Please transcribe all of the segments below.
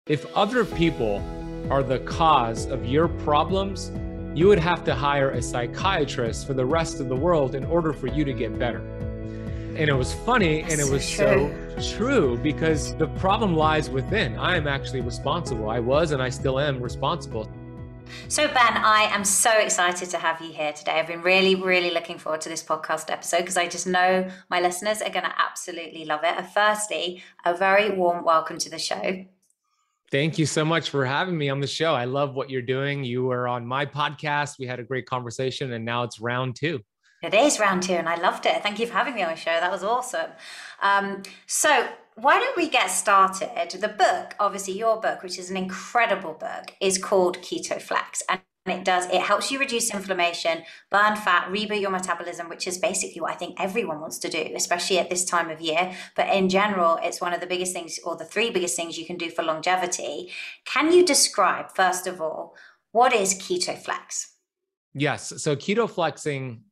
If other people are the cause of your problems, you would have to hire a psychiatrist for the rest of the world in order for you to get better. And it was funny, and it was so true, because the problem lies within. I am actually responsible. I was, and I still am responsible. So Ben, I am so excited to have you here today. I've been really looking forward to this podcast episode because I just know my listeners are going to absolutely love it. And firstly, a very warm welcome to the show. Thank you so much for having me on the show. I love what you're doing. You were on my podcast. We had a great conversation, and now it's round two. It is round two, and I loved it. Thank you for having me on the show. That was awesome. So why don't we get started? The book, obviously your book, which is an incredible book, is called Keto Flex. And it helps you reduce inflammation, burn fat, reboot your metabolism, which is basically what I think everyone wants to do, especially at this time of year. But in general, it's one of the biggest things, or the three biggest things you can do for longevity. Can you describe, first of all, what is Keto Flex? Yes. So keto flexing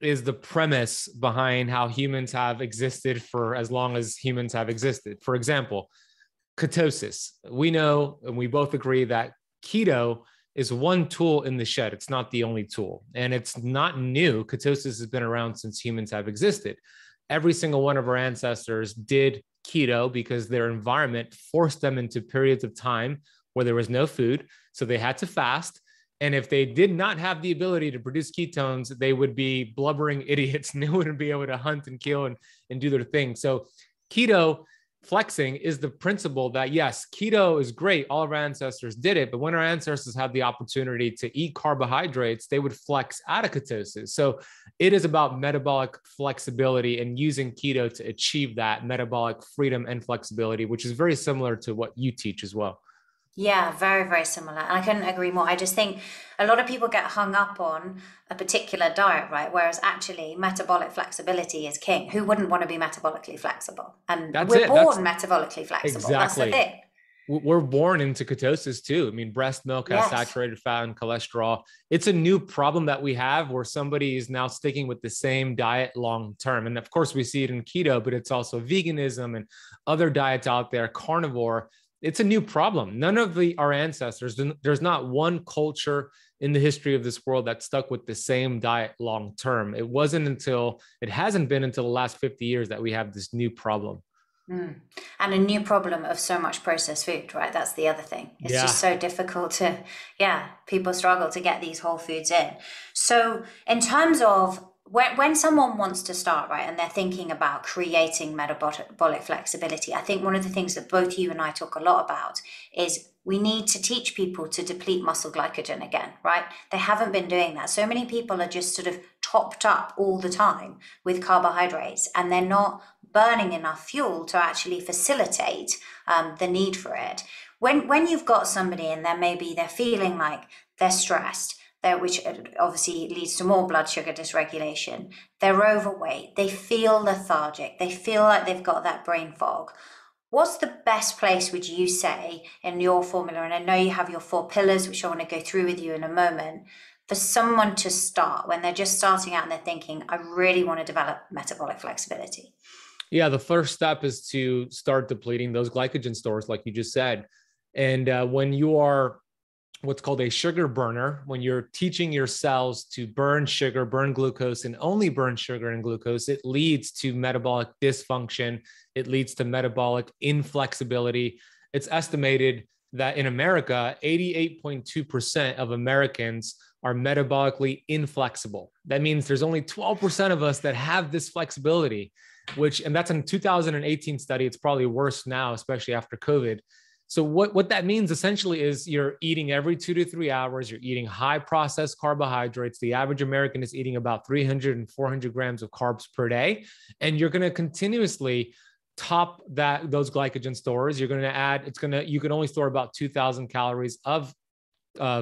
is the premise behind how humans have existed for as long as humans have existed. For example, ketosis. We know, and we both agree, that keto is one tool in the shed. It's not the only tool, and it's not new. Ketosis has been around since humans have existed. Every single one of our ancestors did keto because their environment forced them into periods of time where there was no food, so they had to fast. And if they did not have the ability to produce ketones, they would be blubbering idiots and they wouldn't be able to hunt and kill and do their thing. So keto flexing is the principle that, yes, keto is great. All of our ancestors did it. But when our ancestors had the opportunity to eat carbohydrates, they would flex out of ketosis. So it is about metabolic flexibility and using keto to achieve that metabolic freedom and flexibility, which is very similar to what you teach as well. Yeah, very similar. And I couldn't agree more. I just think a lot of people get hung up on a particular diet, right? Whereas actually metabolic flexibility is king. Who wouldn't want to be metabolically flexible? And we're born metabolically flexible. Exactly. That's the thing. We're born into ketosis too. I mean, breast milk has saturated fat and cholesterol. It's a new problem that we have where somebody is now sticking with the same diet long term. And of course, we see it in keto, but it's also veganism and other diets out there, carnivore. It's a new problem. None of our ancestors, there's not one culture in the history of this world that stuck with the same diet long term. It hasn't been until the last 50 years that we have this new problem. And a new problem of so much processed food, right? That's the other thing. It's just so difficult people struggle to get these whole foods in. So in terms of when someone wants to start, right, and they're thinking about creating metabolic flexibility, I think one of the things that both you and I talk a lot about is we need to teach people to deplete muscle glycogen again, right? They haven't been doing that. So many people are just sort of topped up all the time with carbohydrates, and they're not burning enough fuel to actually facilitate the need for it. When you've got somebody and they're feeling like they're stressed, which obviously leads to more blood sugar dysregulation, they're overweight, they feel lethargic, they feel like they've got that brain fog. What's the best place, would you say, in your formula? And I know you have your 4 pillars, which I want to go through with you in a moment, for someone to start when they're just starting out and they're thinking, I really want to develop metabolic flexibility. Yeah, the first step is to start depleting those glycogen stores, like you just said. And when you are what's called a sugar burner, when you're teaching your cells to burn sugar, burn glucose, and only burn sugar and glucose, it leads to metabolic dysfunction. It leads to metabolic inflexibility. It's estimated that in America, 88.2% of Americans are metabolically inflexible. That means there's only 12% of us that have this flexibility, and that's in a 2018 study. It's probably worse now, especially after COVID. So what that means essentially is you're eating every 2 to 3 hours, you're eating high processed carbohydrates. The average American is eating about 300 and 400 grams of carbs per day. And you're going to continuously top those glycogen stores. You can only store about 2,000 calories of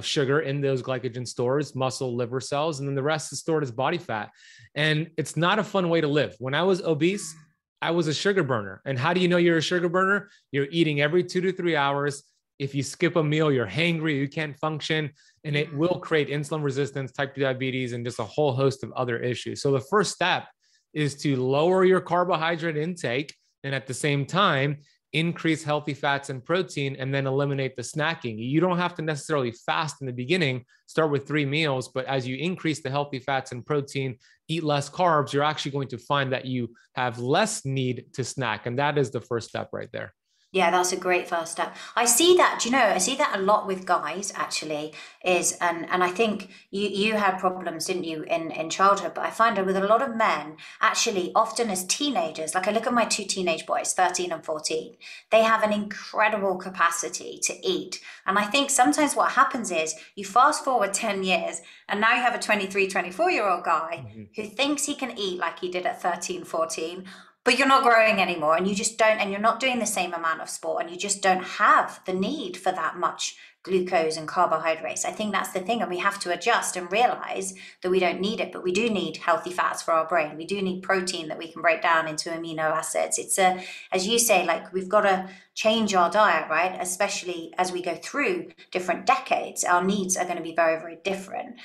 sugar in those glycogen stores, muscle, liver cells, and then the rest is stored as body fat. And it's not a fun way to live. When I was obese, I was a sugar burner. And how do you know you're a sugar burner? You're eating every 2 to 3 hours. If you skip a meal, you're hangry, you can't function, and it will create insulin resistance, type 2 diabetes, and just a whole host of other issues. So the first step is to lower your carbohydrate intake. And at the same time, increase healthy fats and protein, and then eliminate the snacking. You don't have to necessarily fast in the beginning, start with 3 meals, but as you increase the healthy fats and protein, eat less carbs, you're actually going to find that you have less need to snack. And that is the first step right there. Yeah, that's a great first step. I see that, do you know, I see that a lot with guys actually and I think you had problems, didn't you, in childhood, but I find that with a lot of men, actually, often as teenagers, like I look at my 2 teenage boys, 13 and 14, they have an incredible capacity to eat. And I think sometimes what happens is you fast forward 10 years and now you have a 23, 24-year-old guy who thinks he can eat like he did at 13, 14, but you're not growing anymore and you just don't, and you're not doing the same amount of sport and you just don't have the need for that much glucose and carbohydrates. I think that's the thing. And we have to adjust and realize that we don't need it, but we do need healthy fats for our brain. We do need protein that we can break down into amino acids. It's as you say, like we've got to change our diet, right? Especially as we go through different decades, our needs are going to be very, very different.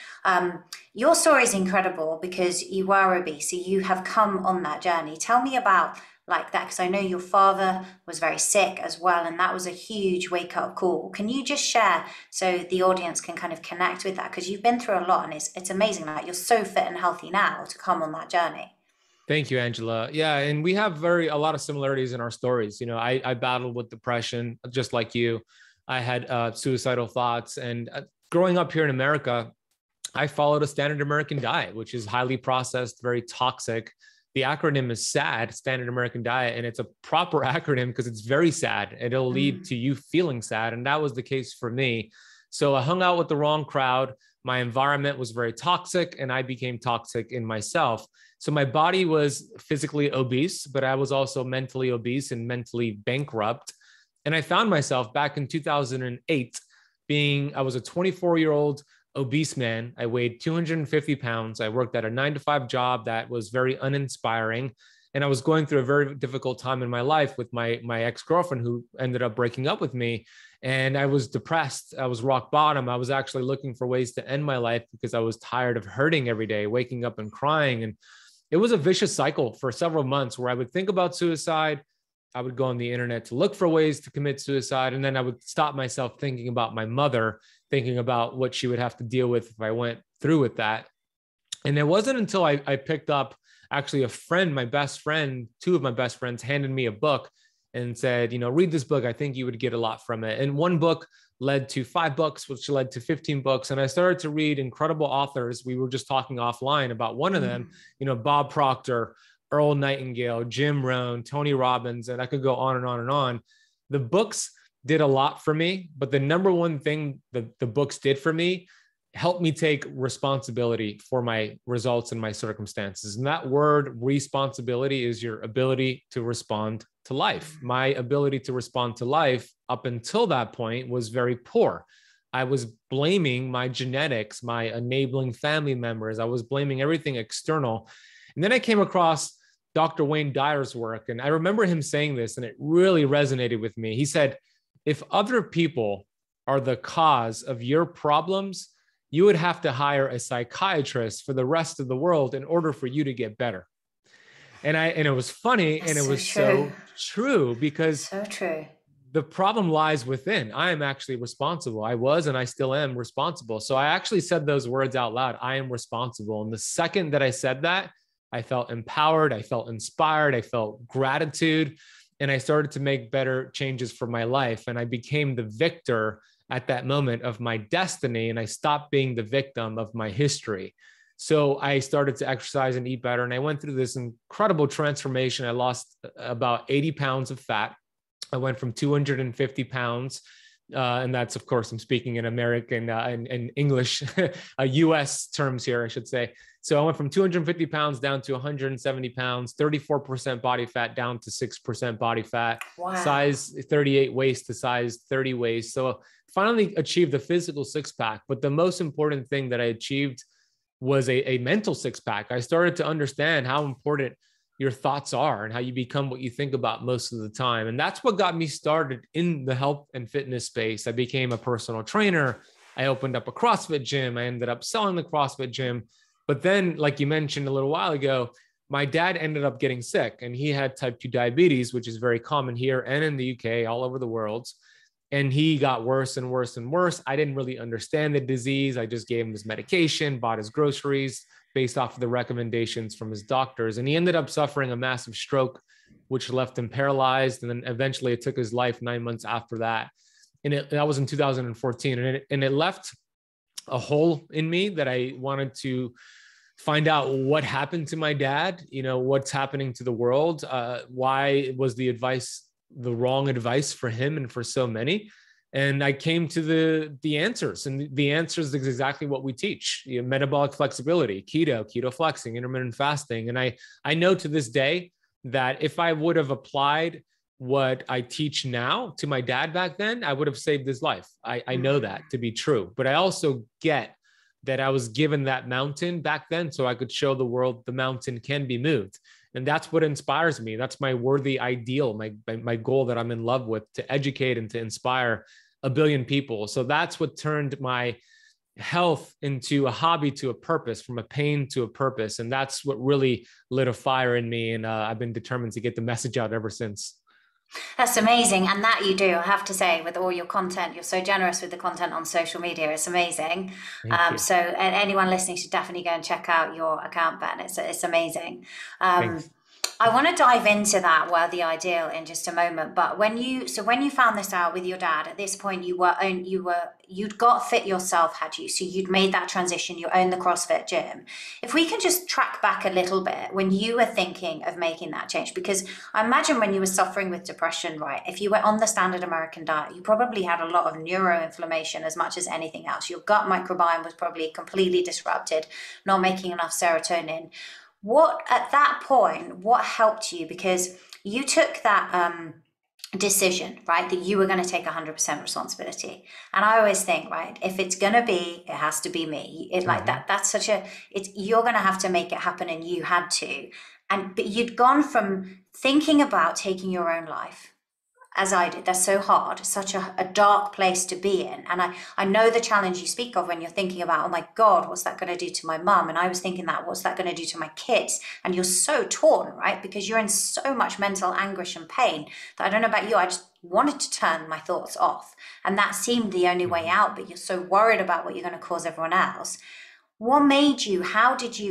Your story is incredible because you were obese. So you have come on that journey. Tell me about like that, because I know your father was very sick as well, and that was a huge wake-up call. Can you just share so the audience can kind of connect with that? Because you've been through a lot, and it's amazing that you're so fit and healthy now to come on that journey. Thank you, Angela. Yeah, and we have a lot of similarities in our stories. You know, I battled with depression just like you. I had suicidal thoughts, and growing up here in America, I followed a standard American diet, which is highly processed, very toxic. The acronym is SAD, Standard American Diet, and it's a proper acronym because it's very sad. It'll lead to you feeling sad, and that was the case for me. So I hung out with the wrong crowd. My environment was very toxic, and I became toxic in myself. So my body was physically obese, but I was also mentally obese and mentally bankrupt. And I found myself back in 2008 I was a 24-year-old obese man. I weighed 250 pounds. I worked at a 9-to-5 job that was very uninspiring. And I was going through a very difficult time in my life with my ex-girlfriend who ended up breaking up with me. And I was depressed. I was rock bottom. I was actually looking for ways to end my life because I was tired of hurting every day, waking up and crying. And it was a vicious cycle for several months where I would think about suicide. I would go on the internet to look for ways to commit suicide. And then I would stop myself thinking about my mother, thinking about what she would have to deal with if I went through with that. And it wasn't until I picked up actually a friend, my best friend, 2 of my best friends handed me a book and said, you know, read this book. I think you would get a lot from it. And one book led to 5 books, which led to 15 books. And I started to read incredible authors. We were just talking offline about one of them, you know, Bob Proctor, Earl Nightingale, Jim Rohn, Tony Robbins, and I could go on and on and on. The books did a lot for me, but the number one thing that the books did for me helped me take responsibility for my results and my circumstances. And that word responsibility is your ability to respond to life. My ability to respond to life up until that point was very poor. I was blaming my genetics, my enabling family members. I was blaming everything external. And then I came across Dr. Wayne Dyer's work. And I remember him saying this, and it really resonated with me. He said, if other people are the cause of your problems, you would have to hire a psychiatrist for the rest of the world in order for you to get better. And it was funny. That's and it was so true because so true. The problem lies within. I am actually responsible. I was, and I still am responsible. So I actually said those words out loud. I am responsible. And the second that I said that, I felt empowered. I felt inspired. I felt gratitude. And I started to make better changes for my life. And I became the victor at that moment of my destiny. And I stopped being the victim of my history. So I started to exercise and eat better. And I went through this incredible transformation. I lost about 80 pounds of fat. I went from 250 pounds. And that's, of course, I'm speaking in American and English, US terms here, I should say. So I went from 250 pounds down to 170 pounds, 34% body fat down to 6% body fat, wow. Size 38 waist to size 30 waist. So finally achieved the physical 6-pack. But the most important thing that I achieved was a mental 6-pack. I started to understand how important your thoughts are and how you become what you think about most of the time. And that's what got me started in the health and fitness space. I became a personal trainer. I opened up a CrossFit gym. I ended up selling the CrossFit gym. But then, like you mentioned a little while ago, my dad ended up getting sick, and he had type 2 diabetes, which is very common here and in the UK, all over the world. And he got worse and worse and worse. I didn't really understand the disease. I just gave him his medication, bought his groceries based off of the recommendations from his doctors. And he ended up suffering a massive stroke, which left him paralyzed. And then eventually it took his life 9 months after that. And that was in 2014. And it left a hole in me that I wanted to find out what happened to my dad, what's happening to the world. Why was the advice the wrong advice for him and for so many? And I came to the answers, and the answers is exactly what we teach: metabolic flexibility, keto flexing, intermittent fasting. And I know to this day that if I would have applied what I teach now to my dad back then, I would have saved his life. I know that to be true, but I also get that I was given that mountain back then so I could show the world the mountain can be moved. And that's what inspires me. That's my worthy ideal, my goal that I'm in love with, to educate and to inspire 1 billion people. So that's what turned my health into a hobby to a purpose, from a pain to a purpose. And that's what really lit a fire in me. And I've been determined to get the message out ever since. That's amazing. And that you do, I have to say, with all your content, you're so generous with the content on social media. It's amazing. So anyone listening should definitely go and check out your account, Ben. It's amazing. I want to dive into that worthy ideal in just a moment. But when you found this out with your dad, at this point you'd got fit yourself, had you? So you'd made that transition. You owned the CrossFit gym. If we can just track back a little bit when you were thinking of making that change, because I imagine when you were suffering with depression, right? If you were on the standard American diet, you probably had a lot of neuroinflammation as much as anything else. Your gut microbiome was probably completely disrupted, not making enough serotonin. At that point, what helped you? Because you took that decision, right, that you were going to take 100% responsibility. And I always think, right, if it's going to be, it has to be me. You're going to have to make it happen, and you had to. But you'd gone from thinking about taking your own life, as I did. That's so hard, such a dark place to be in. And I know the challenge you speak of when you're thinking about, oh my God, what's that going to do to my mum? And I was thinking that, what's that going to do to my kids? And you're so torn, right? Because you're in so much mental anguish and pain that, I don't know about you, I just wanted to turn my thoughts off. And that seemed the only way out, but you're so worried about what you're going to cause everyone else. What made you,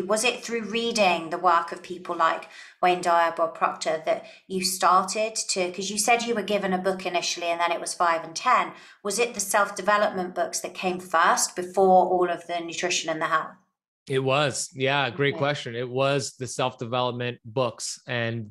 was it through reading the work of people like Wayne Dyer, Bob Proctor, that you started to, because you said you were given a book initially and then it was 5 and 10. Was it the self-development books that came first before all of the nutrition and the health? It was. Yeah. Great question. It was the self-development books and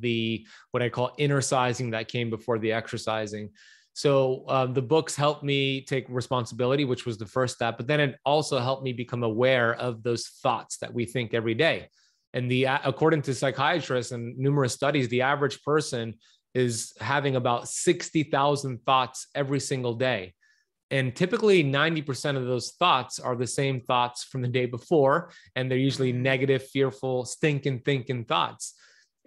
what I call inner sizing that came before the exercising. So the books helped me take responsibility, which was the first step, but then it also helped me become aware of those thoughts that we think every day. And according to psychiatrists and numerous studies, the average person is having about 60,000 thoughts every single day. And typically 90% of those thoughts are the same thoughts from the day before. And they're usually negative, fearful, stinking thinking thoughts.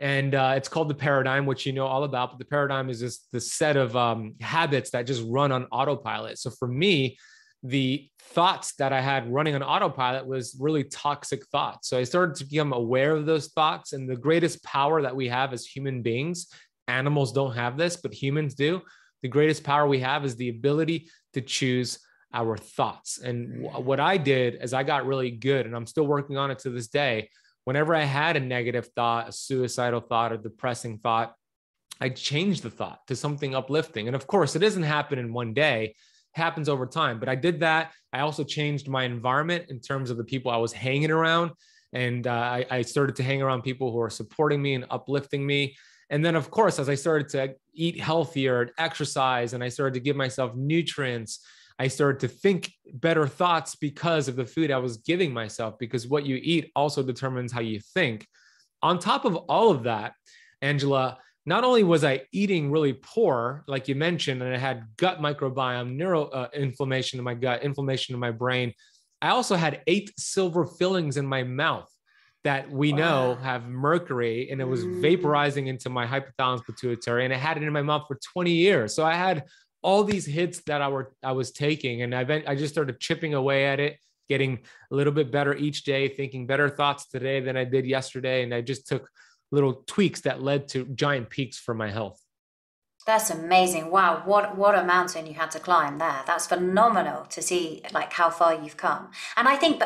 And it's called the paradigm, which you know all about. But the paradigm is just the set of habits that just run on autopilot. So for me, the thoughts that I had running on autopilot was really toxic thoughts. So I started to become aware of those thoughts. And the greatest power that we have as human beings, animals don't have this, but humans do. The greatest power we have is the ability to choose our thoughts. And what I did is I got really good, and I'm still working on it to this day. Whenever I had a negative thought, a suicidal thought, a depressing thought, I changed the thought to something uplifting. And of course, it doesn't happen in one day. It happens over time. But I did that. I also changed my environment in terms of the people I was hanging around. And I started to hang around people who are supporting me and uplifting me. And then, of course, as I started to eat healthier and exercise, and I started to give myself nutrients, I started to think better thoughts because of the food I was giving myself, because what you eat also determines how you think. On top of all of that, Angela, not only was I eating really poor, like you mentioned, and I had gut microbiome, inflammation in my gut, inflammation in my brain, I also had 8 silver fillings in my mouth that we know have mercury, and it was vaporizing into my hypothalamus pituitary, and I had it in my mouth for 20 years. So I had all these hits that I was taking, and I just started chipping away at it, getting a little bit better each day, thinking better thoughts today than I did yesterday. And I just took little tweaks that led to giant peaks for my health. That's amazing. Wow, what a mountain you had to climb there. That's phenomenal to see like how far you've come. And I think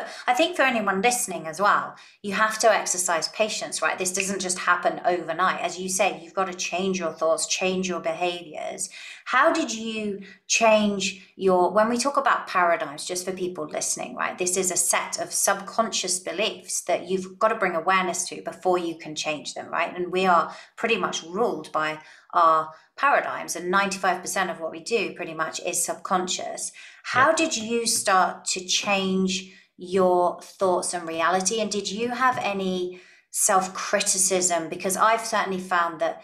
for anyone listening as well, you have to exercise patience, right? This doesn't just happen overnight. As you say, you've got to change your thoughts, change your behaviors. How did you change when we talk about paradigms, just for people listening, right? This is a set of subconscious beliefs that you've got to bring awareness to before you can change them, right? And we are pretty much ruled by our paradigms, and 95% of what we do pretty much is subconscious. How did you start to change your thoughts and reality? And did you have any self-criticism? Because I've certainly found that,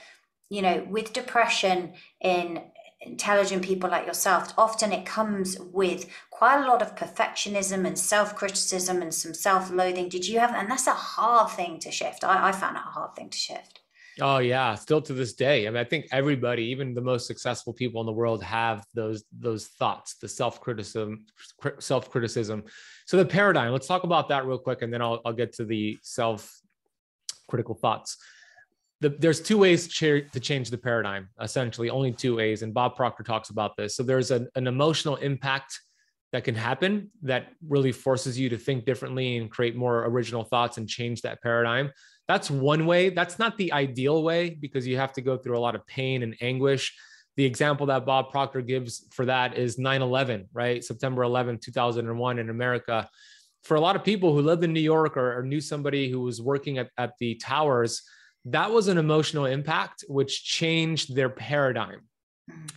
with depression in intelligent people like yourself, often it comes with quite a lot of perfectionism and self-criticism and some self-loathing. Did you have, and that's a hard thing to shift. I found it a hard thing to shift. Oh yeah, still to this day. I mean, I think everybody, even the most successful people in the world, have those thoughts, the self-criticism. So the paradigm, let's talk about that real quick, and then I'll get to the self-critical thoughts. There's two ways to change the paradigm, essentially, only two ways. And Bob Proctor talks about this. So there's an emotional impact that can happen that really forces you to think differently and create more original thoughts and change that paradigm. That's one way. That's not the ideal way because you have to go through a lot of pain and anguish. The example that Bob Proctor gives for that is 9/11, right? September 11th, 2001 in America. For a lot of people who lived in New York or knew somebody who was working at the towers, that was an emotional impact which changed their paradigm.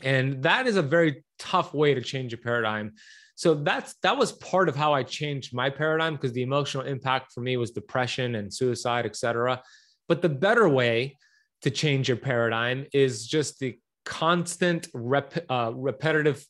And that is a very tough way to change a paradigm. So that was part of how I changed my paradigm, because the emotional impact for me was depression and suicide, et cetera. But the better way to change your paradigm is just the constant repetitive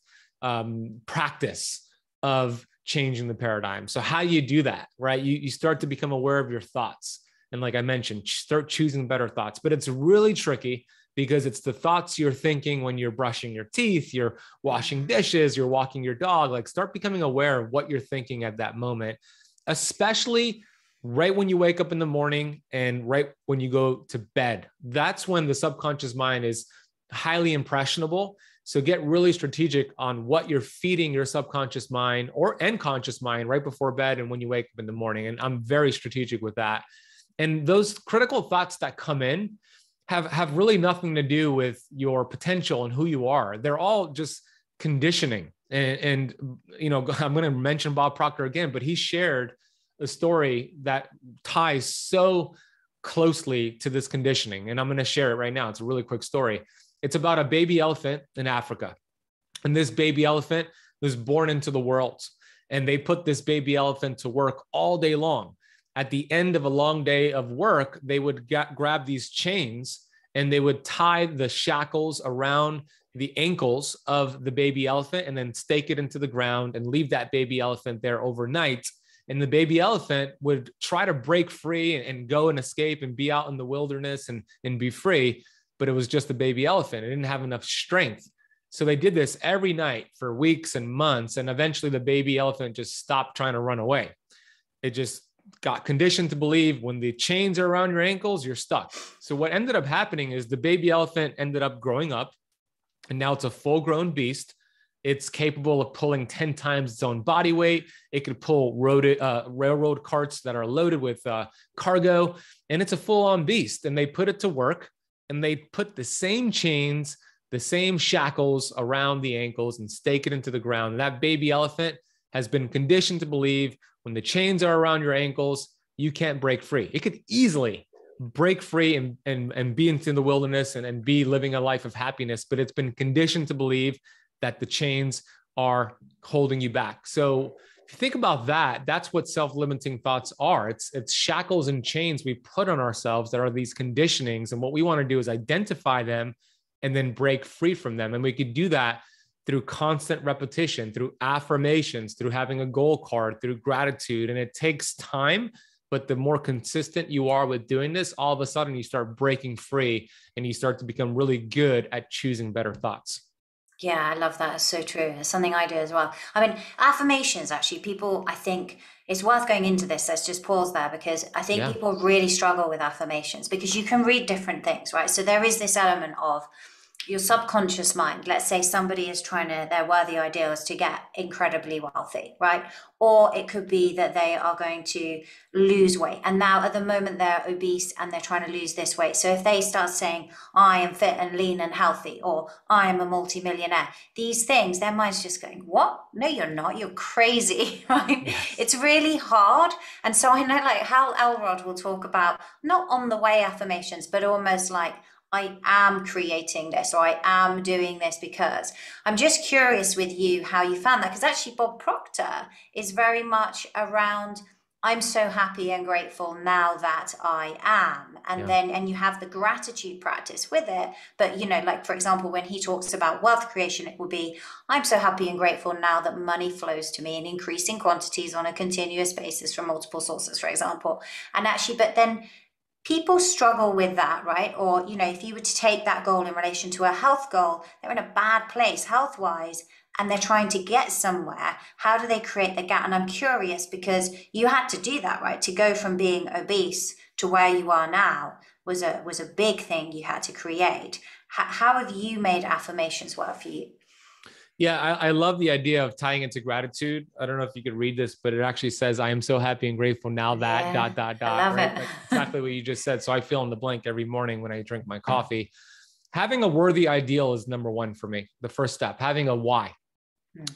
practice of changing the paradigm. So how you do that, right? You start to become aware of your thoughts. And like I mentioned, start choosing better thoughts, but it's really tricky because it's the thoughts you're thinking when you're brushing your teeth, you're washing dishes, you're walking your dog. Like, start becoming aware of what you're thinking at that moment, especially right when you wake up in the morning and right when you go to bed. That's when the subconscious mind is highly impressionable. So get really strategic on what you're feeding your subconscious mind and conscious mind right before bed and when you wake up in the morning. And I'm very strategic with that. And those critical thoughts that come in have really nothing to do with your potential and who you are. They're all just conditioning. And I'm going to mention Bob Proctor again, but he shared a story that ties so closely to this conditioning. And I'm going to share it right now. It's a really quick story. It's about a baby elephant in Africa. And this baby elephant was born into the world. And they put this baby elephant to work all day long. At the end of a long day of work, they would grab these chains and they would tie the shackles around the ankles of the baby elephant and then stake it into the ground and leave that baby elephant there overnight. And the baby elephant would try to break free and go and escape and be out in the wilderness and be free. But it was just a baby elephant. It didn't have enough strength. So they did this every night for weeks and months. And eventually the baby elephant just stopped trying to run away. It just got conditioned to believe when the chains are around your ankles, you're stuck. So what ended up happening is the baby elephant ended up growing up, and now it's a full-grown beast. It's capable of pulling 10 times its own body weight. It could pull railroad carts that are loaded with cargo, and it's a full-on beast. And they put it to work, and they put the same chains, the same shackles around the ankles and stake it into the ground. And that baby elephant has been conditioned to believe when the chains are around your ankles, you can't break free. It could easily break free and be into the wilderness and be living a life of happiness, but it's been conditioned to believe that the chains are holding you back. So if you think about that, that's what self-limiting thoughts are. It's shackles and chains we put on ourselves that are these conditionings. And what we want to do is identify them and then break free from them. And we could do that through constant repetition, through affirmations, through having a goal card, through gratitude. And it takes time, but the more consistent you are with doing this, all of a sudden you start breaking free and you start to become really good at choosing better thoughts. Yeah, I love that. It's so true. It's something I do as well. I mean, affirmations, actually, people, I think it's worth going into this. Let's just pause there because I think Yeah. people really struggle with affirmations because you can read different things, right? So there is this element of your subconscious mind. Let's say somebody is trying to, their worthy ideal is to get incredibly wealthy, right? Or it could be that they are going to lose weight. And now at the moment they're obese and they're trying to lose this weight. So if they start saying, I am fit and lean and healthy, or I am a multimillionaire, these things, their mind's just going, what? No, you're not. You're crazy, right? Yes. It's really hard. And so I know like Hal Elrod will talk about not on the way affirmations, but almost like, I am creating this, or I am doing this because. I'm just curious with you how you found that, because actually Bob Proctor is very much around, I'm so happy and grateful now that I am. And Yeah. then, and you have the gratitude practice with it. But, you know, like for example, when he talks about wealth creation, it will be, I'm so happy and grateful now that money flows to me in increasing quantities on a continuous basis from multiple sources, for example. And actually, but then people struggle with that, right? Or, you know, if you were to take that goal in relation to a health goal, they're in a bad place health wise and they're trying to get somewhere. How do they create the gap? And I'm curious because you had to do that, right? To go from being obese to where you are now was a big thing you had to create. How have you made affirmations work for you? Yeah, I love the idea of tying into gratitude. I don't know if you could read this, but it actually says, I am so happy and grateful now that Yeah, I love right? it. Like exactly what you just said. So I fill in the blank every morning when I drink my coffee. Having a worthy ideal is number one for me. The first step, having a why.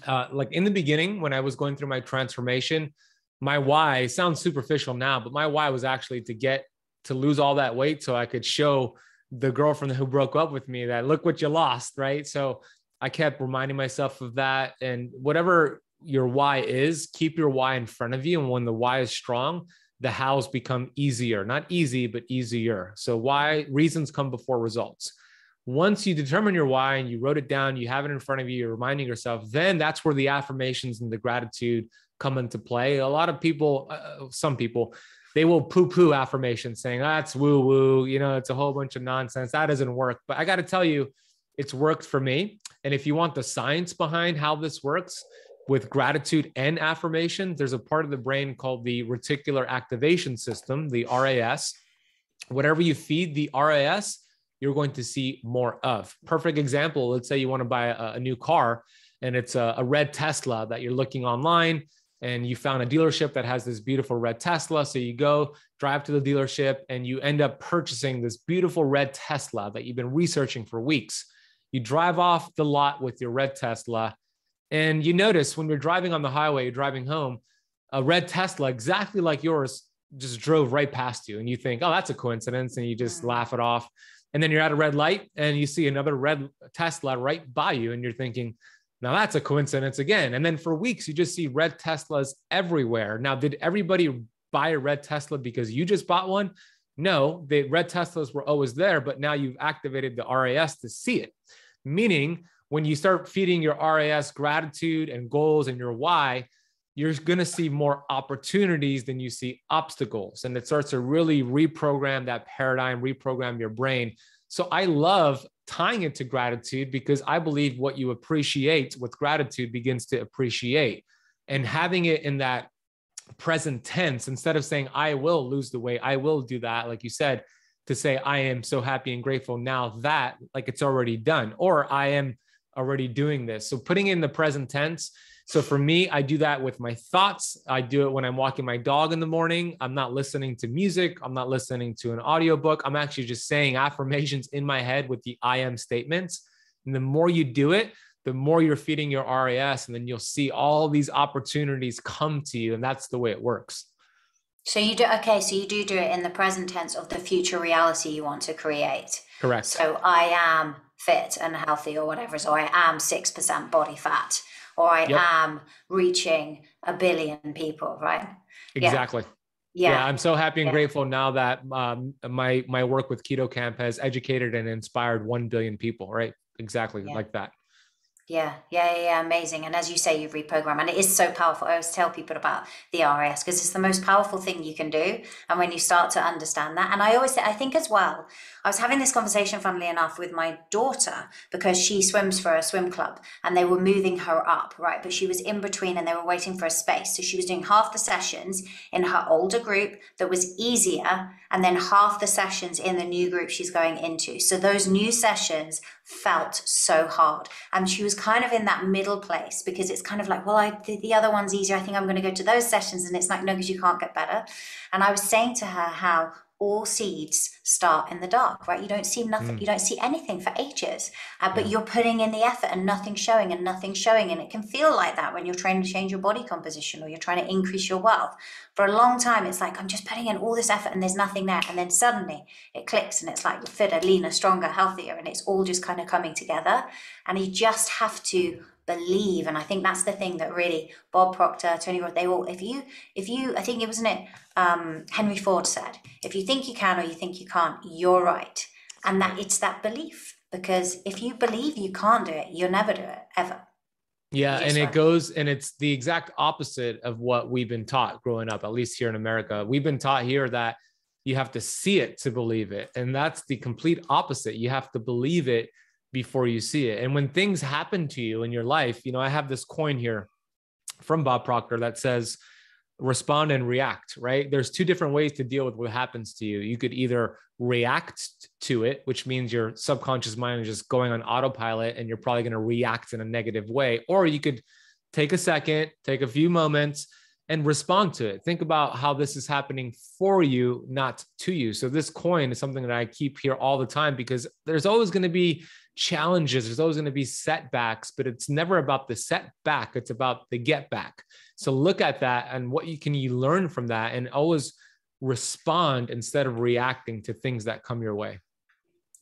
Like in the beginning, when I was going through my transformation, my why sounds superficial now, but my why was actually to lose all that weight so I could show the girlfriend who broke up with me that look what you lost, right? So I kept reminding myself of that. And whatever your why is, keep your why in front of you. And when the why is strong, the hows become easier, not easy, but easier. So why reasons come before results. Once you determine your why and you wrote it down, you have it in front of you, you're reminding yourself, then that's where the affirmations and the gratitude come into play. A lot of people, some people, they will poo-poo affirmations saying, that's woo-woo, you know, it's a whole bunch of nonsense. That doesn't work. But I got to tell you, it's worked for me. And if you want the science behind how this works with gratitude and affirmation, there's a part of the brain called the reticular activation system, the RAS. Whatever you feed the RAS, you're going to see more of. Perfect example. Let's say you want to buy a new car and it's a red Tesla that you're looking online and you found a dealership that has this beautiful red Tesla. So you go drive to the dealership and you end up purchasing this beautiful red Tesla that you've been researching for weeks. You drive off the lot with your red Tesla and you notice when you're driving on the highway, you're driving home, a red Tesla exactly like yours just drove right past you. And you think, oh, that's a coincidence. And you just laugh it off. And then you're at a red light and you see another red Tesla right by you. And you're thinking, now that's a coincidence again. And then for weeks, you just see red Teslas everywhere. Now, did everybody buy a red Tesla because you just bought one? No, the red Teslas were always there, but now you've activated the RAS to see it. Meaning when you start feeding your RAS gratitude and goals and your why, you're going to see more opportunities than you see obstacles. And it starts to really reprogram that paradigm, reprogram your brain. So I love tying it to gratitude because I believe what you appreciate with gratitude begins to appreciate. And having it in that present tense, instead of saying, I will lose the weight, I will do that, like you said, to say, I am so happy and grateful now that, like it's already done, or I am already doing this. So putting in the present tense. So for me, I do that with my thoughts. I do it when I'm walking my dog in the morning. I'm not listening to music. I'm not listening to an audiobook. I'm actually just saying affirmations in my head with the I am statements. And the more you do it, the more you're feeding your RAS, and then you'll see all these opportunities come to you. And that's the way it works. So you do, okay, so you do it in the present tense of the future reality you want to create. Correct. So I am fit and healthy or whatever. So I am 6% body fat, or I am reaching 1 billion people, right? Exactly. Yeah. I'm so happy and grateful now that my work with Keto Kamp has educated and inspired 1 billion people, right? Exactly like that. Yeah. Amazing. And as you say, you reprogram, and it is so powerful. I always tell people about the RAS because it's the most powerful thing you can do. And when you start to understand that, and I always say, I think as well, I was having this conversation, funnily enough, with my daughter because she swims for a swim club and they were moving her up, right? But she was in between and they were waiting for a space. So she was doing half the sessions in her older group that was easier, and then half the sessions in the new group she's going into. So those new sessions felt so hard. And she was kind of in that middle place because it's kind of like, well, the other one's easier. I think I'm going to go to those sessions. And it's like, no, because you can't get better. And I was saying to her how all seeds start in the dark, right? You don't see nothing, you don't see anything for ages, but you're putting in the effort and nothing's showing and nothing's showing. And it can feel like that when you're trying to change your body composition or you're trying to increase your wealth. For a long time, it's like, I'm just putting in all this effort and there's nothing there. And then suddenly it clicks and it's like you're fitter, leaner, stronger, healthier. And it's all just kind of coming together. And you just have to believe. And I think that's the thing that really Bob Proctor, Tony Roth, they all, if you, I think it wasn't it, Henry Ford said, if you think you can or you think you can't, you're right. And that it's that belief, because if you believe you can't do it, you'll never do it ever. Yeah. And it goes, and it's the exact opposite of what we've been taught growing up, at least here in America. We've been taught here that you have to see it to believe it. And that's the complete opposite. You have to believe it before you see it. And when things happen to you in your life, you know, I have this coin here from Bob Proctor that says, respond and react, right? There's two different ways to deal with what happens to you. You could either react to it, which means your subconscious mind is just going on autopilot and you're probably going to react in a negative way. Or you could take a second, take a few moments and respond to it. Think about how this is happening for you, not to you. So this coin is something that I keep here all the time because there's always going to be challenges. There's always going to be setbacks, but it's never about the setback. It's about the get back. So look at that and what you learn from that, and always respond instead of reacting to things that come your way.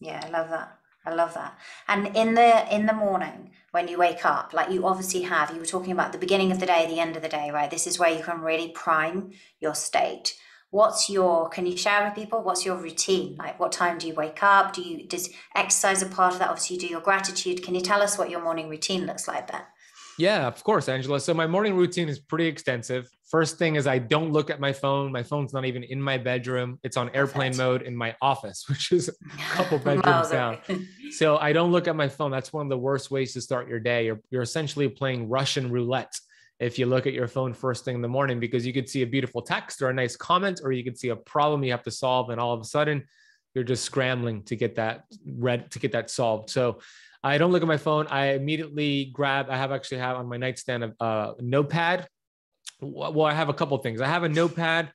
Yeah, I love that. I love that. And in the morning when you wake up, like you obviously have, you were talking about the beginning of the day, the end of the day, right? This is where you can really prime your state. Can you share with people, what's your routine? Like what time do you wake up? Does exercise a part of that? Obviously you do your gratitude. Can you tell us what your morning routine looks like, Ben? Yeah, of course, Angela. So my morning routine is pretty extensive. First thing is I don't look at my phone. My phone's not even in my bedroom. It's on airplane mode in my office, which is a couple bedrooms down. So I don't look at my phone. That's one of the worst ways to start your day. You're essentially playing Russian roulette if you look at your phone first thing in the morning, because you could see a beautiful text or a nice comment, or you could see a problem you have to solve. And all of a sudden you're just scrambling to get that solved. So I don't look at my phone. I immediately I have on my nightstand a notepad. Well, I have a couple of things. I have a notepad.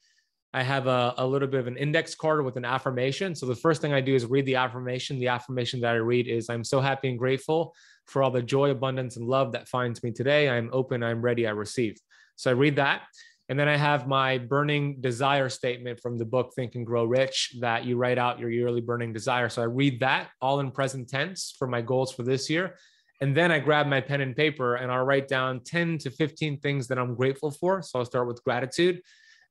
I have a little bit of an index card with an affirmation. So the first thing I do is read the affirmation. The affirmation that I read is, I'm so happy and grateful for all the joy, abundance, and love that finds me today. I'm open, I'm ready, I receive. So I read that. And then I have my burning desire statement from the book, Think and Grow Rich, that you write out your yearly burning desire. So I read that all in present tense for my goals for this year. And then I grab my pen and paper and I'll write down 10 to 15 things that I'm grateful for. So I'll start with gratitude.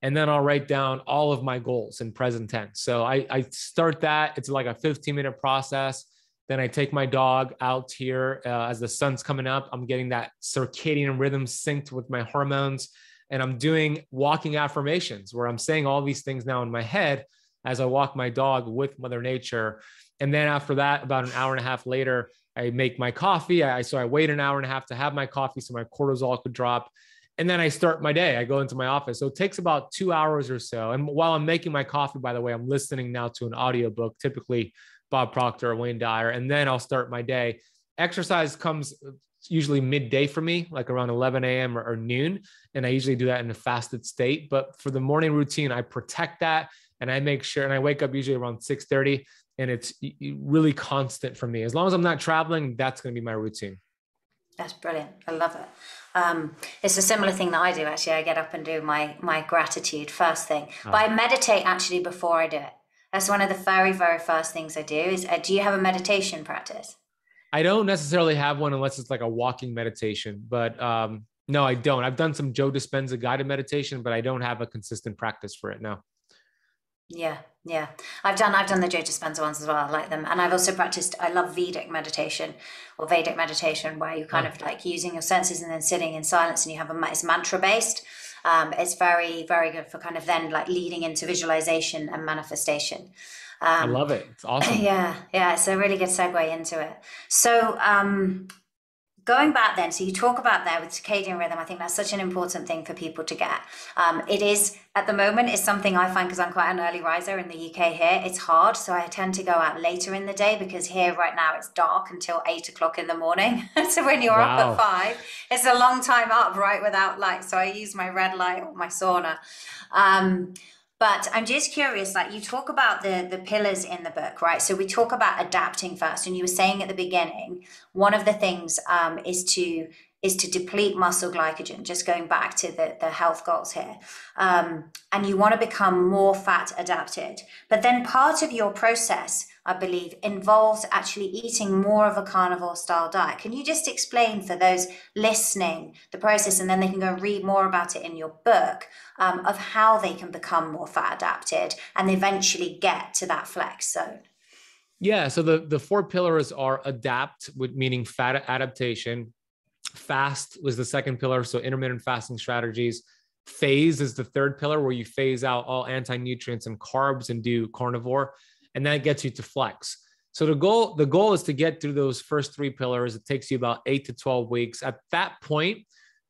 And then I'll write down all of my goals in present tense. So I start that. It's like a 15-minute process. Then I take my dog out here as the sun's coming up. I'm getting that circadian rhythm synced with my hormones. And I'm doing walking affirmations where I'm saying all these things now in my head as I walk my dog with Mother Nature. And then after that, about an hour and a half later, I make my coffee. So I wait an hour and a half to have my coffee so my cortisol could drop. And then I start my day. I go into my office. So it takes about 2 hours or so. And while I'm making my coffee, by the way, I'm listening now to an audiobook, typically Bob Proctor or Wayne Dyer. And then I'll start my day. Exercise comes usually midday for me, like around 11 a.m. or noon. And I usually do that in a fasted state. But for the morning routine, I protect that. And I make sure, and I wake up usually around 6:30. And it's really constant for me. As long as I'm not traveling, that's going to be my routine. That's brilliant. I love it. It's a similar thing that I do, actually. I get up and do my gratitude first thing. But I meditate actually before I do it. That's one of the very, very first things I do is, do you have a meditation practice? I don't necessarily have one unless it's like a walking meditation, but no, I don't. I've done some Joe Dispenza guided meditation, but I don't have a consistent practice for it now. Yeah, yeah. I've done the Joe Dispenza ones as well. I like them. And I've also practiced, I love Vedic meditation, where you kind of like using your senses and then sitting in silence, and you have it's mantra based. It's very, very good for kind of then like leading into visualization and manifestation. I love it. It's awesome. Yeah, yeah. It's a really good segue into it. So, going back then, so you talk about there with circadian rhythm. I think that's such an important thing for people to get. It is, at the moment, it's something I find, because I'm quite an early riser in the UK here, it's hard. So I tend to go out later in the day, because here right now it's dark until 8 o'clock in the morning. So when you're up at 5, it's a long time up, right, without light. So I use my red light or my sauna. But I'm just curious, like you talk about the pillars in the book, right? So we talk about adapting first. And you were saying at the beginning, one of the things is to deplete muscle glycogen, just going back to the health goals here. And you want to become more fat adapted. But then part of your process, I believe, involves actually eating more of a carnivore style diet. Can you just explain for those listening the process, and then they can go read more about it in your book, of how they can become more fat adapted and eventually get to that flex zone? Yeah. So the 4 pillars are adapt, meaning fat adaptation. Fast was the second pillar. So intermittent fasting strategies. Phase is the third pillar, where you phase out all anti-nutrients and carbs and do carnivore. And that gets you to flex. So the goal is to get through those first 3 pillars. It takes you about 8 to 12 weeks. At that point,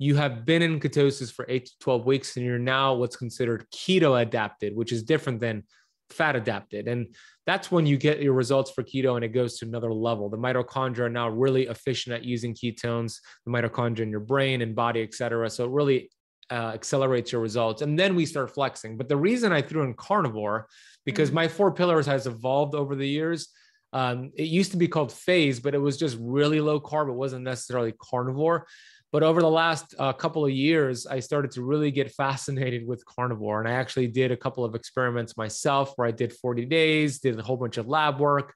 you have been in ketosis for 8 to 12 weeks, and you're now what's considered keto adapted, which is different than fat adapted. And that's when you get your results for keto, and it goes to another level. The mitochondria are now really efficient at using ketones, the mitochondria in your brain and body, et cetera. So it really accelerates your results. And then we start flexing. But the reason I threw in carnivore, because my 4 pillars has evolved over the years. It used to be called phase, but it was just really low carb. It wasn't necessarily carnivore. But over the last couple of years, I started to really get fascinated with carnivore. And I actually did a couple of experiments myself, where I did 40 days, did a whole bunch of lab work,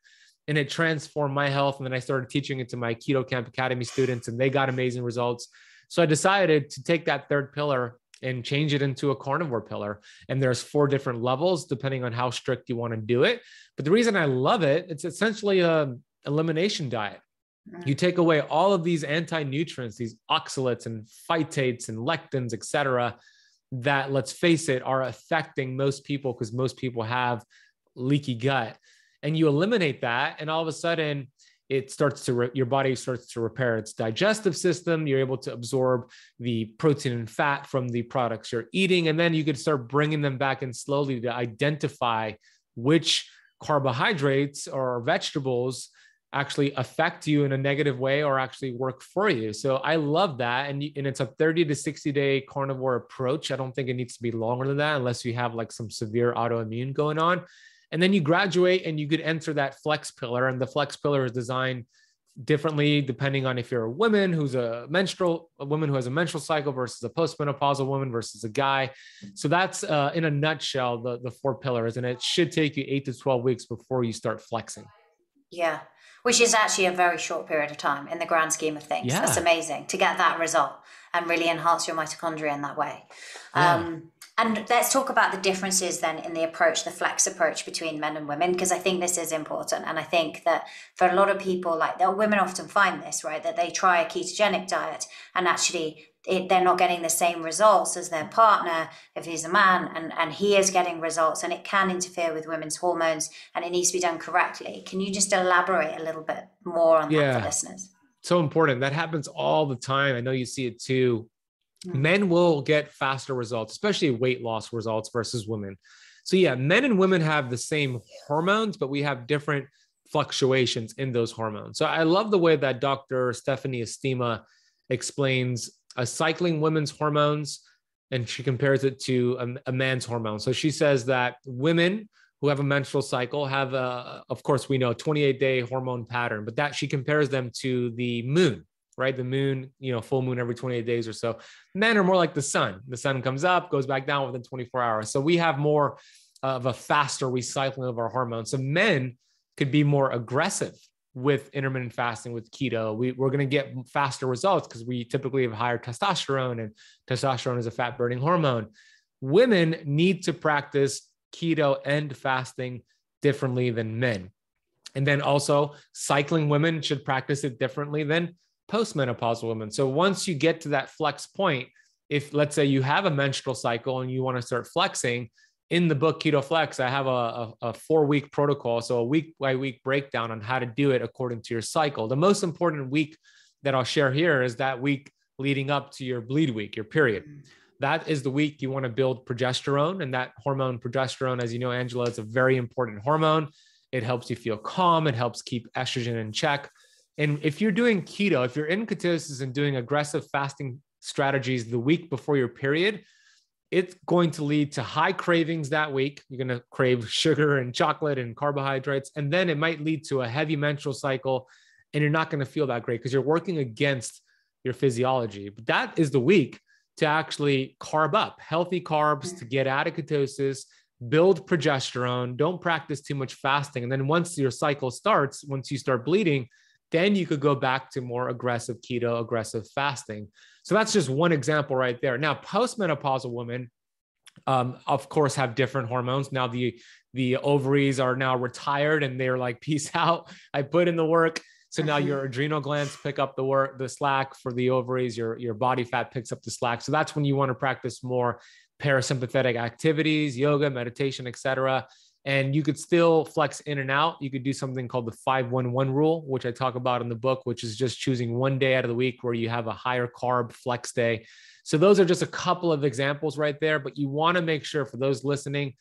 and it transformed my health. And then I started teaching it to my Keto Kamp Academy students, and they got amazing results. So I decided to take that 3rd pillar and change it into a carnivore pillar. And there's 4 different levels, depending on how strict you want to do it. But the reason I love it, it's essentially an elimination diet. You take away all of these anti-nutrients, these oxalates and phytates and lectins, et cetera, that, let's face it, are affecting most people, because most people have leaky gut. And you eliminate that, and all of a sudden it starts to, your body starts to repair its digestive system. You're able to absorb the protein and fat from the products you're eating. And then you could start bringing them back in slowly to identify which carbohydrates or vegetables actually affect you in a negative way or actually work for you. So I love that. And it's a 30 to 60 day carnivore approach. I don't think it needs to be longer than that, unless you have like some severe autoimmune going on. And then you graduate and you could enter that flex pillar. And the flex pillar is designed differently depending on if you're a woman who's a woman who has a menstrual cycle versus a postmenopausal woman versus a guy. So that's in a nutshell, the 4 pillars. And it should take you 8 to 12 weeks before you start flexing. Yeah. Which is actually a very short period of time in the grand scheme of things. Yeah. That's amazing to get that result and really enhance your mitochondria in that way. Yeah. And let's talk about the differences then in the approach, the flex approach between men and women, because I think this is important. And I think that for a lot of people, like women often find this, right, that they try a ketogenic diet and actually they're not getting the same results as their partner if he's a man, and he is getting results, and it can interfere with women's hormones, and it needs to be done correctly. Can you just elaborate a little bit more on that for listeners? So important. That happens all the time. I know you see it too. Men will get faster results, especially weight loss results versus women. So yeah, men and women have the same hormones, but we have different fluctuations in those hormones. So I love the way that Dr. Stephanie Estima explains a cycling women's hormones, and she compares it to a man's hormone. So she says that women who have a menstrual cycle have of course we know, a 28-day hormone pattern, but that she compares them to the moon, right? The moon, full moon every 28 days or so. Men are more like the sun. The sun comes up, goes back down within 24 hours. So we have more of a faster recycling of our hormones. So men could be more aggressive with intermittent fasting, with keto. We're going to get faster results because we typically have higher testosterone, and testosterone is a fat burning hormone. Women need to practice keto and fasting differently than men. And then also cycling women should practice it differently than postmenopausal women. So once you get to that flex point, if let's say you have a menstrual cycle and you want to start flexing, in the book Keto Flex, I have a 4-week protocol. So a week by week breakdown on how to do it according to your cycle. The most important week that I'll share here is that week leading up to your bleed week, your period. That is the week you want to build progesterone. And that hormone progesterone, as you know, Angela, is a very important hormone. It helps you feel calm. It helps keep estrogen in check. And if you're doing keto, if you're in ketosis and doing aggressive fasting strategies the week before your period, it's going to lead to high cravings that week. You're going to crave sugar and chocolate and carbohydrates. And then it might lead to a heavy menstrual cycle, and you're not going to feel that great because you're working against your physiology. But that is the week to actually carb up, healthy carbs to get out of ketosis, build progesterone, don't practice too much fasting. And then once your cycle starts, once you start bleeding, then you could go back to more aggressive keto, aggressive fasting. So that's just one example right there. Now, postmenopausal women, of course, have different hormones. Now the ovaries are now retired and they're like, peace out. I put in the work. So now your adrenal glands pick up the slack for the ovaries, your body fat picks up the slack. So that's when you want to practice more parasympathetic activities, yoga, meditation, etc. And you could still flex in and out. You could do something called the 5-1-1 rule, which I talk about in the book, which is just choosing one day out of the week where you have a higher carb flex day. So those are just a couple of examples right there, but you want to make sure for those listening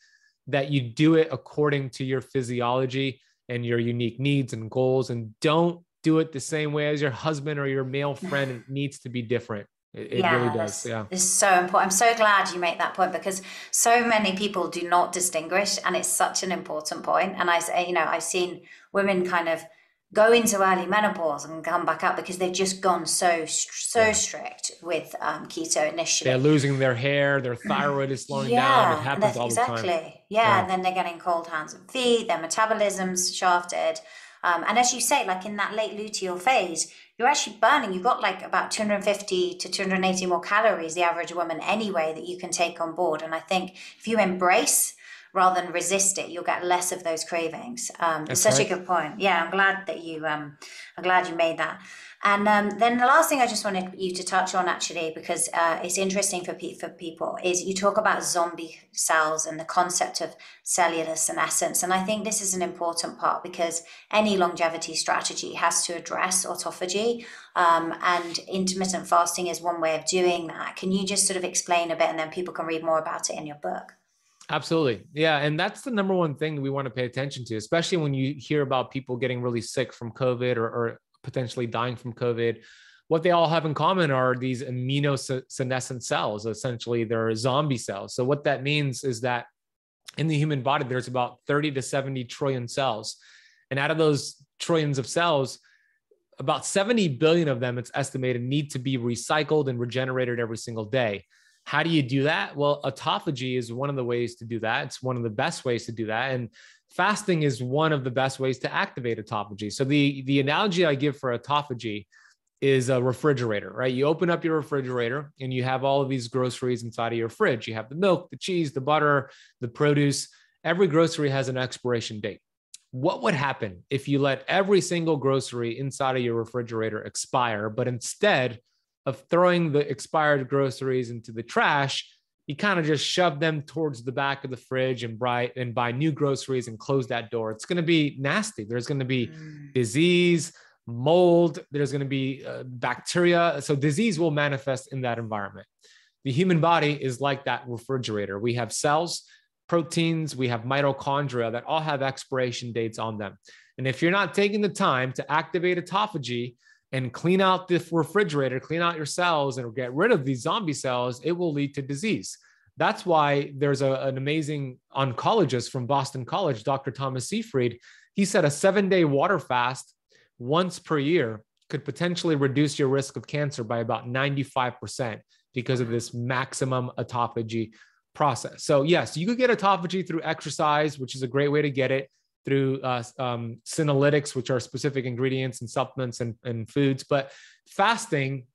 that you do it according to your physiology and your unique needs and goals, and don't do it the same way as your husband or your male friend. It needs to be different. It really does. Yeah. It's so important. I'm so glad you make that point because so many people do not distinguish, and it's such an important point. And I say, I've seen women kind of go into early menopause and come back up because they've just gone so strict with keto initially. They're losing their hair, their thyroid is slowing down. It happens all the time. Exactly. Yeah. And then they're getting cold hands and feet, their metabolism's shafted. And as you say, like in that late luteal phase, you're actually burning, you've got like about 250 to 280 more calories, the average woman anyway, that you can take on board. And I think if you embrace rather than resist it, you'll get less of those cravings. It's such a good point. Yeah, I'm glad you made that. And then the last thing I just wanted you to touch on, actually, because it's interesting for people, is you talk about zombie cells and the concept of cellular senescence. And I think this is an important part because any longevity strategy has to address autophagy, and intermittent fasting is one way of doing that. Can you just sort of explain a bit, and then people can read more about it in your book? Absolutely. Yeah. And that's the number one thing we want to pay attention to, especially when you hear about people getting really sick from COVID or potentially dying from COVID. What they all have in common are these immunosenescent cells. Essentially, they're zombie cells. So what that means is that in the human body, there's about 30 to 70 trillion cells. And out of those trillions of cells, about 70 billion of them, it's estimated, need to be recycled and regenerated every single day. How do you do that? Well, autophagy is one of the ways to do that. It's one of the best ways to do that. And fasting is one of the best ways to activate autophagy. So the analogy I give for autophagy is a refrigerator, right? You open up your refrigerator and you have all of these groceries inside of your fridge. You have the milk, the cheese, the butter, the produce. Every grocery has an expiration date. What would happen if you let every single grocery inside of your refrigerator expire, but instead of throwing the expired groceries into the trash, you kind of just shove them towards the back of the fridge and buy new groceries and close that door? It's going to be nasty. There's going to be disease, mold. There's going to be bacteria. So disease will manifest in that environment. The human body is like that refrigerator. We have cells, proteins, we have mitochondria that all have expiration dates on them. And if you're not taking the time to activate autophagy and clean out the refrigerator, clean out your cells and get rid of these zombie cells, it will lead to disease. That's why there's an amazing oncologist from Boston College, Dr. Thomas Seyfried. He said a 7-day water fast once per year could potentially reduce your risk of cancer by about 95% because of this maximum autophagy process. So yes, you could get autophagy through exercise, which is a great way to get it, through senolytics, which are specific ingredients and supplements and foods. But fasting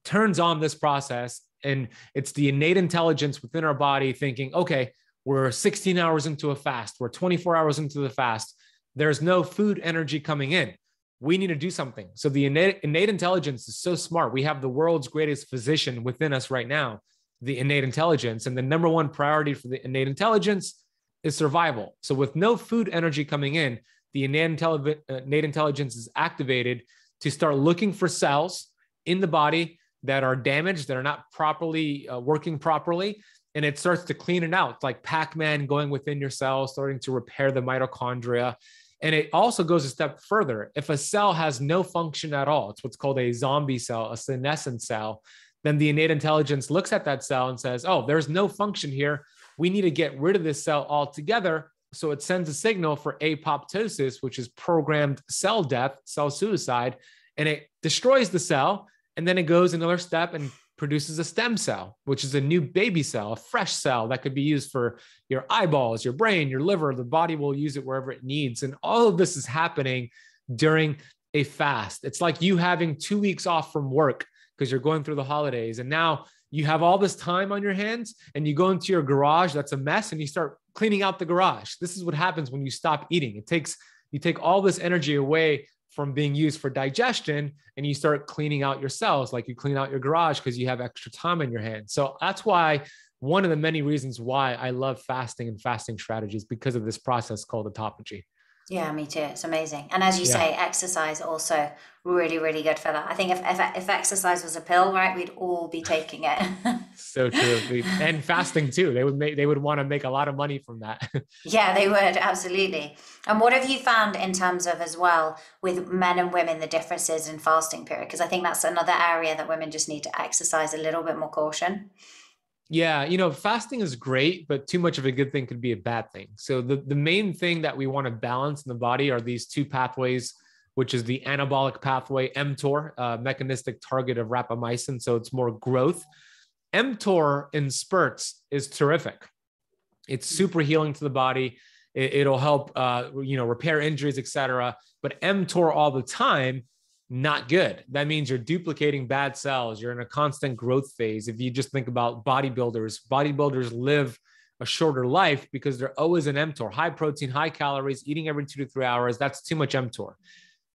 turns on this process, and it's the innate intelligence within our body thinking, okay, we're 16 hours into a fast, we're 24 hours into the fast, there's no food energy coming in. We need to do something. So the innate intelligence is so smart. We have the world's greatest physician within us right now, the innate intelligence. And the number one priority for the innate intelligence is survival. So with no food energy coming in, the innate intelligence is activated to start looking for cells in the body that are damaged, that are not properly working properly. And it starts to clean it out. It's like Pac-Man going within your cells, starting to repair the mitochondria. And it also goes a step further. If a cell has no function at all, it's what's called a zombie cell, a senescent cell, then the innate intelligence looks at that cell and says, oh, there's no function here. We need to get rid of this cell altogether. So it sends a signal for apoptosis, which is programmed cell death, cell suicide, and it destroys the cell. And then it goes another step and produces a stem cell, which is a new baby cell, a fresh cell that could be used for your eyeballs, your brain, your liver. The body will use it wherever it needs. And all of this is happening during a fast. It's like you having 2 weeks off from work because you're going through the holidays. And now you have all this time on your hands and you go into your garage that's a mess and you start cleaning out the garage. This is what happens when you stop eating. You take all this energy away from being used for digestion and you start cleaning out your cells, like you clean out your garage because you have extra time in your hands. So that's why one of the many reasons why I love fasting and fasting strategies, because of this process called autophagy. Yeah, me too. It's amazing. And as you say, exercise also really, really good for that. I think if exercise was a pill, right, we'd all be taking it. So true. And fasting too. They would want to make a lot of money from that. Yeah, they would. Absolutely. And what have you found in terms of as well with men and women, the differences in fasting period? Because I think that's another area that women just need to exercise a little bit more caution. Yeah, fasting is great, but too much of a good thing could be a bad thing. So the main thing that we want to balance in the body are these two pathways, which is the anabolic pathway, mTOR, mechanistic target of rapamycin. So it's more growth. mTOR in spurts is terrific. It's super healing to the body. It'll help, repair injuries, etc. But mTOR all the time, not good. That means you're duplicating bad cells. You're in a constant growth phase. If you just think about bodybuilders live a shorter life because they're always in mTOR, high protein, high calories, eating every 2 to 3 hours. That's too much mTOR.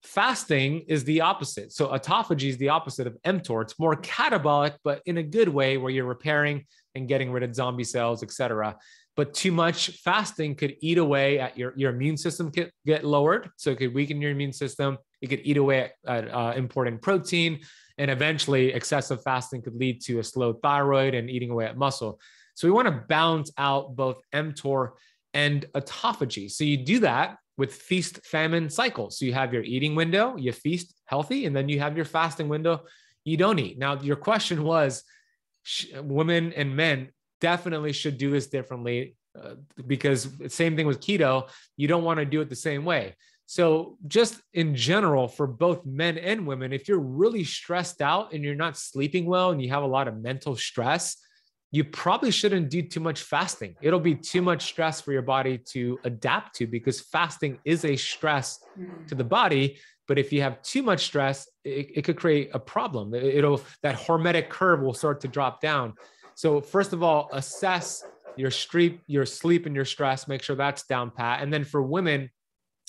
Fasting is the opposite. So autophagy is the opposite of mTOR. It's more catabolic, but in a good way where you're repairing and getting rid of zombie cells, etc. But too much fasting could eat away at your immune system, could get lowered. So it could weaken your immune system. It could eat away at important protein. And eventually excessive fasting could lead to a slow thyroid and eating away at muscle. So we want to balance out both mTOR and autophagy. So you do that with feast famine cycles. So you have your eating window, you feast healthy, and then you have your fasting window, you don't eat. Now, your question was, women and men definitely should do this differently because same thing with keto, you don't want to do it the same way. So just in general, for both men and women, if you're really stressed out and you're not sleeping well and you have a lot of mental stress, you probably shouldn't do too much fasting. It'll be too much stress for your body to adapt to because fasting is a stress to the body. But if you have too much stress, it could create a problem. That hormetic curve will start to drop down. So first of all, assess your sleep and your stress, make sure that's down pat. And then for women,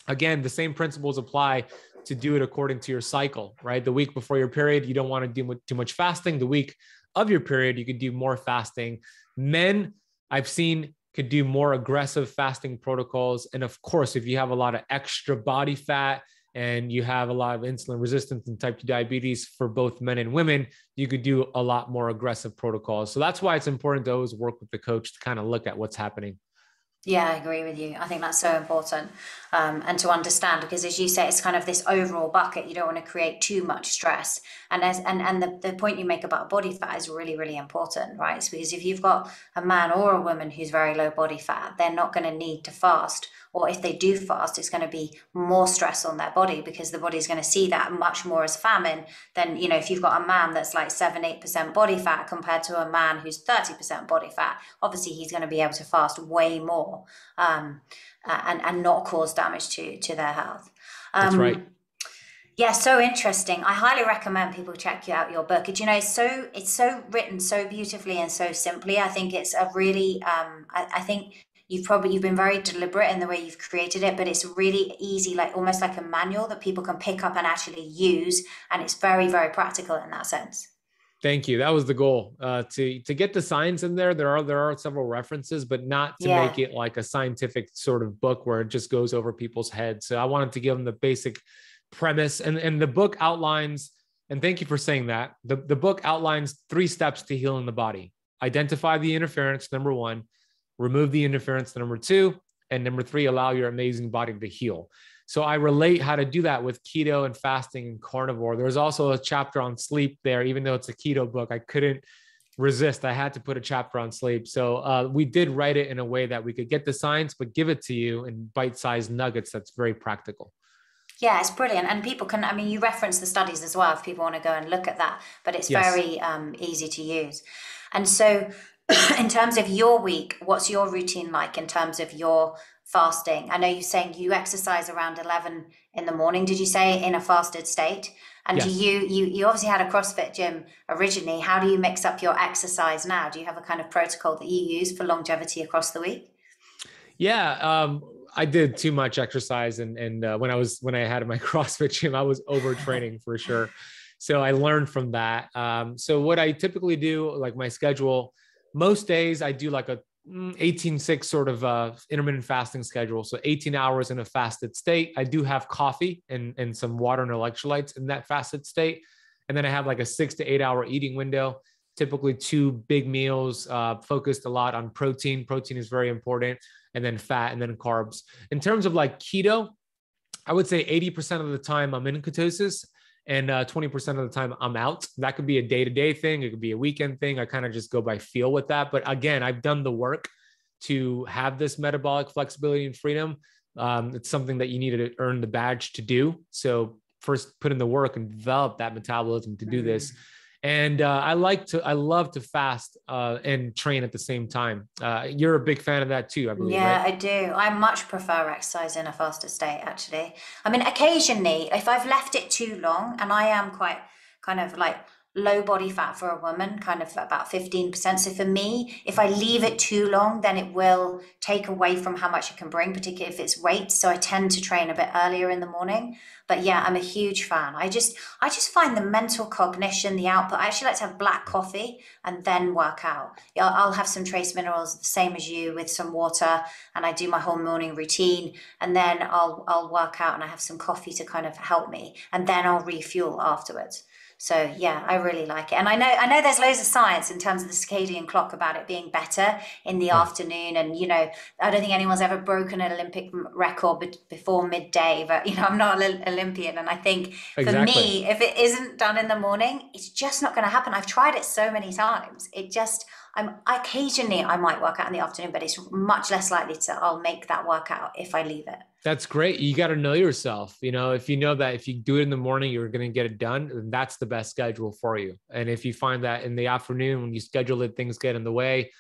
again, the same principles apply to do it according to your cycle, right? The week before your period, you don't want to do too much fasting. The week of your period, you could do more fasting. Men, I've seen, could do more aggressive fasting protocols. And of course, if you have a lot of extra body fat and you have a lot of insulin resistance and type 2 diabetes for both men and women, you could do a lot more aggressive protocols. So that's why it's important to always work with the coach to kind of look at what's happening. Yeah, I agree with you. I think that's so important and to understand, because as you say, it's kind of this overall bucket. You don't want to create too much stress. And the point you make about body fat is really, really important, right? It's because if you've got a man or a woman who's very low body fat, they're not going to need to fast. Or if they do fast, it's going to be more stress on their body because the body's going to see that much more as famine than, if you've got a man that's like 7-8% body fat compared to a man who's 30% body fat. Obviously, he's going to be able to fast way more and not cause damage to their health. That's right. Yeah, so interesting. I highly recommend people check out your book. It's so written so beautifully and so simply. I think it's a really, I think you've been very deliberate in the way you've created it, but it's really easy, like almost like a manual that people can pick up and actually use. And it's very, very practical in that sense. Thank you. That was the goal, to get the science in there. There are several references, but not to make it like a scientific sort of book where it just goes over people's heads. So I wanted to give them the basic premise, and the book outlines, and thank you for saying that. The book outlines 3 steps to healing the body. Identify the interference, number 1, remove the interference, number 2, and number 3, allow your amazing body to heal. So I relate how to do that with keto and fasting and carnivore. There's also a chapter on sleep there, even though it's a keto book. I couldn't resist. I had to put a chapter on sleep. So we did write it in a way that we could get the science, but give it to you in bite-sized nuggets. That's very practical. Yeah, it's brilliant. And people can, I mean, you reference the studies as well if people want to go and look at that, but it's very easy to use. And so in terms of your week, what's your routine like in terms of your fasting? I know you're saying you exercise around 11 in the morning. Did you say in a fasted state? And do you obviously had a CrossFit gym originally. How do you mix up your exercise now? Do you have a kind of protocol that you use for longevity across the week? Yeah, I did too much exercise, and when I had my CrossFit gym, I was overtraining for sure. So I learned from that. So what I typically do, like my schedule, most days I do like a 18-6 sort of intermittent fasting schedule. So 18 hours in a fasted state. I do have coffee and some water and electrolytes in that fasted state. And then I have like a 6 to 8 hour eating window, typically 2 big meals, focused a lot on protein. Protein is very important, and then fat, and then carbs. In terms of like keto, I would say 80% of the time I'm in ketosis, and 20% of the time I'm out. That could be a day-to-day thing. It could be a weekend thing. I kind of just go by feel with that. But again, I've done the work to have this metabolic flexibility and freedom. It's something that you need to earn the badge to do. So first put in the work and develop that metabolism to do this. And I love to fast and train at the same time. You're a big fan of that too, I believe, Yeah, right? I do. I much prefer exercise in a fasted state, actually. I mean, occasionally, if I've left it too long, and I am quite kind of like low body fat for a woman, kind of about 15%. So for me, if I leave it too long, then it will take away from how much it can bring, particularly if it's weight. So I tend to train a bit earlier in the morning. But yeah, I'm a huge fan. I just find the mental cognition, the output. I actually like to have black coffee and then work out. I'll have some trace minerals, the same as you, with some water, and I do my whole morning routine, and then I'll work out and I have some coffee to kind of help me, and then I'll refuel afterwards. So yeah, I really like it. And I know there's loads of science in terms of the circadian clock about it being better in the afternoon. And, I don't think anyone's ever broken an Olympic record before midday, but, I'm not an Olympian. And I think for me, if it isn't done in the morning, it's just not going to happen. I've tried it so many times. Occasionally I might work out in the afternoon, but it's much less likely I'll make that workout if I leave it. That's great. You got to know yourself. If you know that if you do it in the morning, you're going to get it done, then that's the best schedule for you. And if you find that in the afternoon, when you schedule it, things get in the way,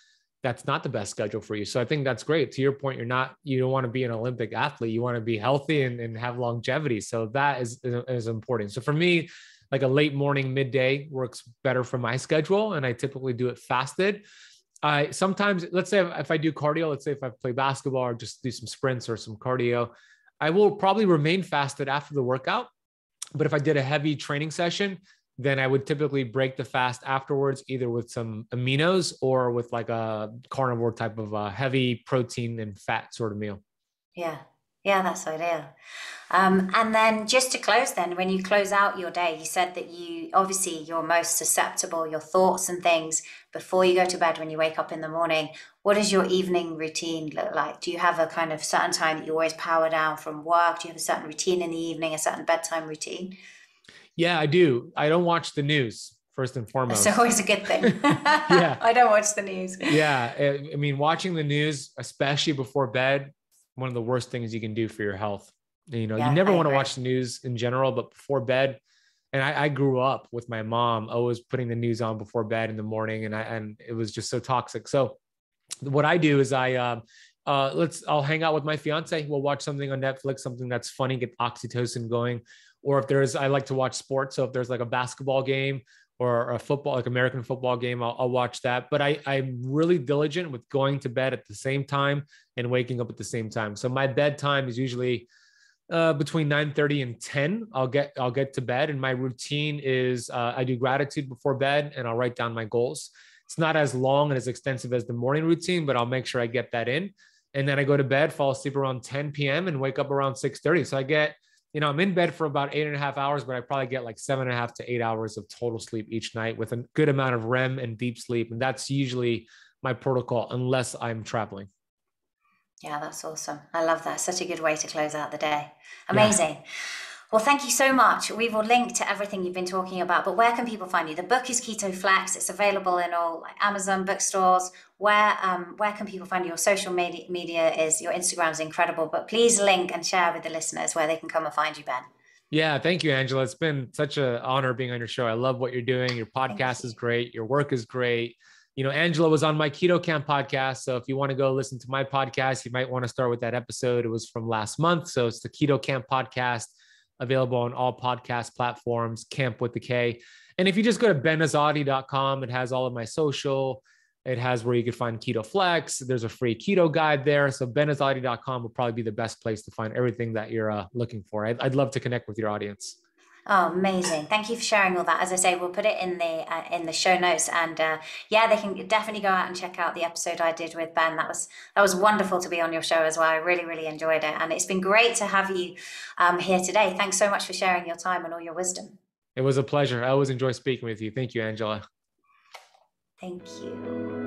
that's not the best schedule for you. So I think that's great. To your point, you don't want to be an Olympic athlete. You want to be healthy and have longevity. So that is important. So for me, like a late morning, midday works better for my schedule. And I typically do it fasted. Sometimes, let's say if I do cardio, let's say if I play basketball or just do some sprints or some cardio, I will probably remain fasted after the workout. But if I did a heavy training session, then I would typically break the fast afterwards, either with some aminos or with like a carnivore type of heavy protein and fat sort of meal. Yeah. Yeah, that's ideal. And then just to close then, when you close out your day, you said that you're most susceptible, your thoughts and things before you go to bed, when you wake up in the morning. What does your evening routine look like? Do you have a kind of certain time that you always power down from work? Do you have a certain routine in the evening, a certain bedtime routine? Yeah, I do. I don't watch the news, first and foremost. That's always a good thing. Yeah. I don't watch the news. Yeah. I mean, watching the news, especially before bed, one of the worst things you can do for your health. You never want to watch the news in general, but before bed. And I grew up with my mom always putting the news on before bed in the morning, and it was just so toxic. So what I do is I'll hang out with my fiance. We'll watch something on Netflix, something that's funny, get oxytocin going. Or I like to watch sports. So if there's like a basketball game or a football, like American football game, I'll watch that. But I'm really diligent with going to bed at the same time and waking up at the same time. So my bedtime is usually between 9:30 and 10. I'll get to bed, and my routine is I do gratitude before bed, and I'll write down my goals. It's not as long and as extensive as the morning routine, but I'll make sure I get that in. And then I go to bed, fall asleep around 10 p.m. and wake up around 6:30. So I get, I'm in bed for about 8.5 hours, but I probably get like 7.5 to 8 hours of total sleep each night with a good amount of REM and deep sleep. And that's usually my protocol unless I'm traveling. Yeah, that's awesome. I love that. Such a good way to close out the day. Amazing. Yeah. Well, thank you so much. We will link to everything you've been talking about, but where can people find you? The book is Keto Flex. It's available in all like Amazon bookstores. Where can people find you? Your social media is, your Instagram is incredible, but please link and share with the listeners where they can come and find you, Ben. Yeah, thank you, Angela. It's been such an honor being on your show. I love what you're doing. Your podcast is great. Your work is great. Angela was on my Keto Kamp podcast. So if you want to go listen to my podcast, you might want to start with that episode. It was from last month. So it's the Keto Kamp podcast, available on all podcast platforms, Kamp with the K. And if you just go to benazadi.com, it has all of my social. It has where you can find Keto Flex. There's a free keto guide there. So benazadi.com will probably be the best place to find everything that you're looking for. I'd love to connect with your audience. Oh, amazing. Thank you for sharing all that. As I say, we'll put it in the show notes, and they can definitely go out and check out the episode I did with Ben. That was wonderful to be on your show as well. I really, really enjoyed it. And it's been great to have you here today. Thanks so much for sharing your time and all your wisdom. It was a pleasure. I always enjoy speaking with you. Thank you, Angela. Thank you.